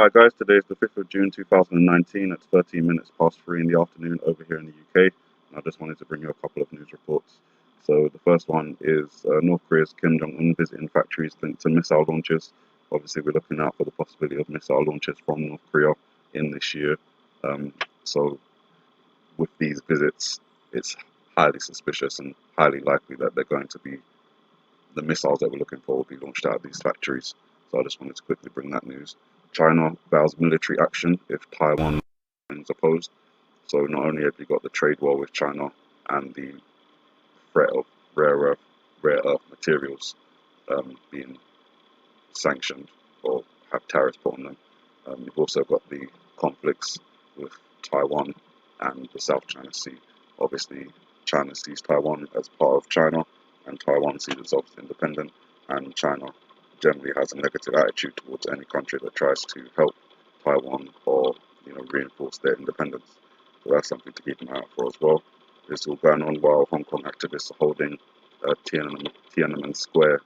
Hi guys, today is the 5th of June 2019. It's 13 minutes past 3 in the afternoon over here in the UK. And I just wanted to bring you a couple of news reports. So the first one is North Korea's Kim Jong-un visiting factories linked to missile launches. Obviously, we're looking out for the possibility of missile launches from North Korea in this year. So with these visits, it's highly suspicious and highly likely that they're going to be the missiles that we're looking for will be launched out of these factories. So I just wanted to quickly bring that news. China vows military action if Taiwan is opposed. So not only have you got the trade war with China and the threat of rare earth materials being sanctioned or have tariffs put on them, you've also got the conflicts with Taiwan and the South China Sea. Obviously, China sees Taiwan as part of China, and Taiwan sees itself as independent, and China generally has a negative attitude towards any country that tries to help Taiwan or reinforce their independence. So that's something to keep an eye out for as well. This is all going on while Hong Kong activists are holding a Tiananmen Square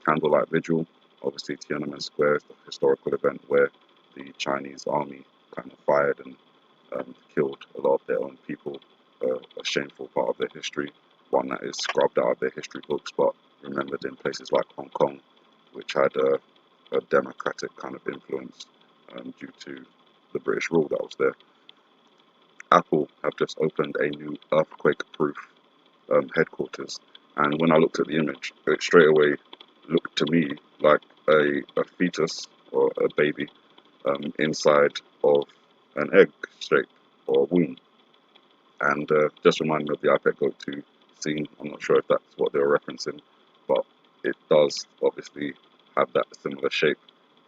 candlelight vigil. Obviously, Tiananmen Square is the historical event where the Chinese army kind of fired and killed a lot of their own people. A shameful part of their history, one that is scrubbed out of their history books, but remembered in places like Hong Kong, which had a democratic kind of influence due to the British rule that was there. Apple have just opened a new earthquake-proof headquarters, and when I looked at the image, it straight away looked to me like a fetus or a baby inside of an egg shape or womb, and just reminded me of the iPad Go 2 scene. I'm not sure if that's what they were referencing, but it does obviously have that similar shape.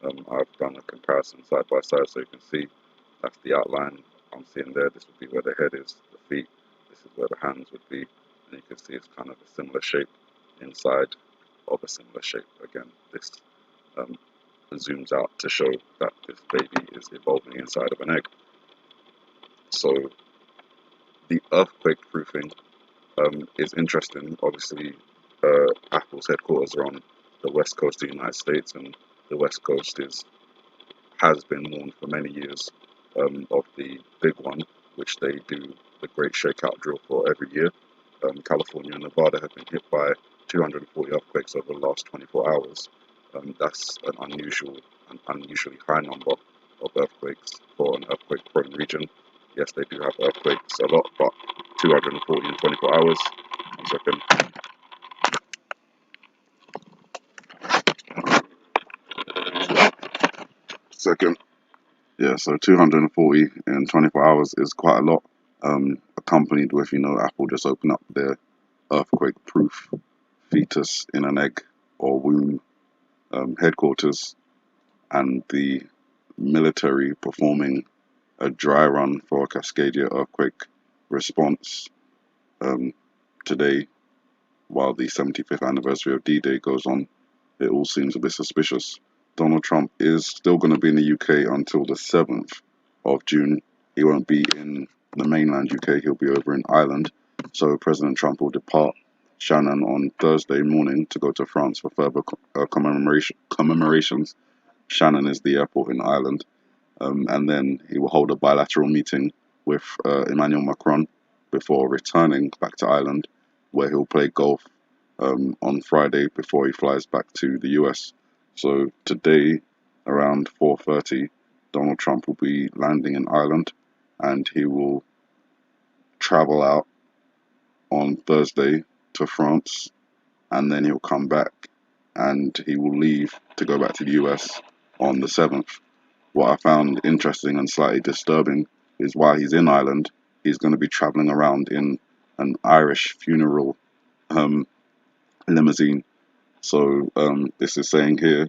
I've done a comparison side by side so you can see that's the outline I'm seeing there. This would be where the head is, the feet, this is where the hands would be, and you can see it's kind of a similar shape inside of a similar shape. Again, this zooms out to show that this baby is evolving inside of an egg. So the earthquake proofing is interesting. Obviously, Apple's headquarters are on the west coast of the United States, and the west coast has been warned for many years of the big one, which they do the Great Shakeout drill for every year. California and Nevada have been hit by 240 earthquakes over the last 24 hours. That's an unusually high number of earthquakes for an earthquake-prone region. Yes, they do have earthquakes a lot, but 240 in 24 hours. One second. Yeah, so 240 in 24 hours is quite a lot. Accompanied with, Apple just opened up their earthquake-proof fetus in an egg or womb headquarters, and the military performing a dry run for a Cascadia earthquake response today, while the 75th anniversary of D-Day goes on. It all seems a bit suspicious. Donald Trump is still going to be in the UK until the 7th of June. He won't be in the mainland UK, he'll be over in Ireland. So President Trump will depart Shannon on Thursday morning to go to France for further commemorations. Shannon is the airport in Ireland. And then he will hold a bilateral meeting with Emmanuel Macron before returning back to Ireland, where he'll play golf on Friday before he flies back to the US. So today, around 4:30, Donald Trump will be landing in Ireland, and he will travel out on Thursday to France, and then he'll come back, and he will leave to go back to the US on the 7th. What I found interesting and slightly disturbing is while he's in Ireland, he's going to be traveling around in an Irish funeral limousine. So this is saying here,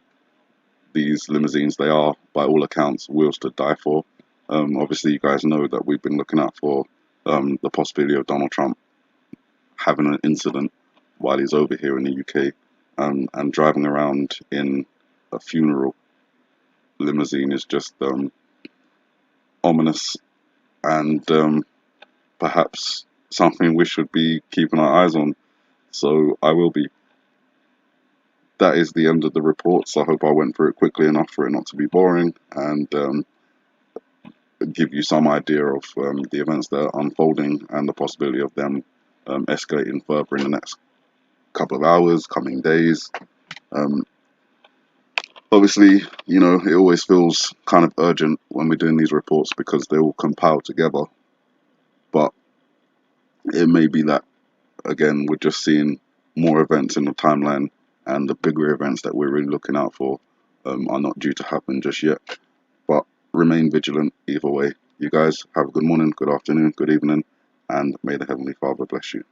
these limousines, they are, by all accounts, wheels to die for. Obviously, you guys know that we've been looking out for the possibility of Donald Trump having an incident while he's over here in the UK, and driving around in a funeral limousine is just ominous, and perhaps something we should be keeping our eyes on. So I will be. that is the end of the reports. I hope I went through it quickly enough for it not to be boring, and give you some idea of the events that are unfolding and the possibility of them escalating further in the next couple of hours, coming days. Um, Obviously, you know, it always feels kind of urgent when we're doing these reports because they all compile together. But it may be that, again, we're just seeing more events in the timeline, and the bigger events that we're really looking out for are not due to happen just yet. But remain vigilant either way. You guys have a good morning, good afternoon, good evening, and may the Heavenly Father bless you.